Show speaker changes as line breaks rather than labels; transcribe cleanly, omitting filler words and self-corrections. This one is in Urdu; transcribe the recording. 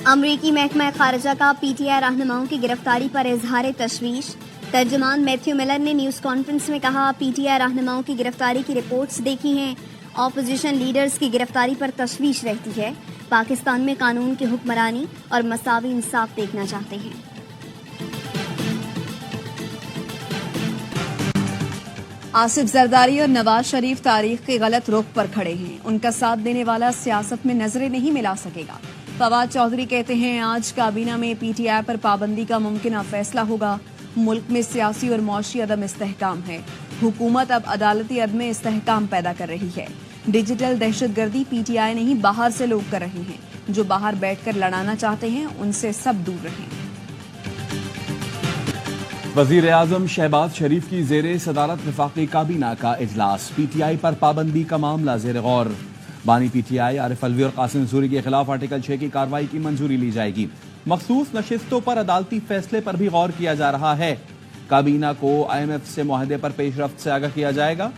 امریکی محکمہ خارجہ کا پی ٹی آئی رہنماؤں کی گرفتاری پر اظہار تشویش۔ ترجمان میتھیو ملر نے نیوز کانفرنس میں کہا، پی ٹی آئی رہنماؤں کی گرفتاری کی رپورٹس دیکھی ہیں، اپوزیشن لیڈرز کی گرفتاری پر تشویش رہتی ہے۔ پاکستان میں قانون کی حکمرانی اور مساوی انصاف دیکھنا چاہتے ہیں۔
آصف زرداری اور نواز شریف تاریخ کے غلط رخ پر کھڑے ہیں، ان کا ساتھ دینے والا سیاست میں نظریں نہیں ملا سکے گا۔ فواد چودھری کہتے ہیں، آج کابینہ میں پی ٹی آئی پر پابندی کا ممکنہ فیصلہ ہوگا۔ ملک میں سیاسی اور معاشی عدم استحکام ہے، حکومت اب عدالتی عدم استحکام پیدا کر رہی ہے۔ ڈیجیٹل دہشت گردی پی ٹی آئی نہیں باہر سے لوگ کر رہے ہیں، جو باہر بیٹھ کر لڑانا چاہتے ہیں ان سے سب دور رہیں۔
وزیر اعظم شہباز شریف کی زیر صدارت وفاقی کابینہ کا اجلاس، پی ٹی آئی پر پابندی کا معاملہ زیر غور۔ بانی پی ٹی آئی عارف الوی اور قاسم سوری کے خلاف آرٹیکل 6 کی کارروائی کی منظوری لی جائے گی۔ مخصوص نشستوں پر عدالتی فیصلے پر بھی غور کیا جا رہا ہے۔ کابینہ کو آئی ایم ایف سے معاہدے پر پیش رفت سے آگاہ کیا جائے گا۔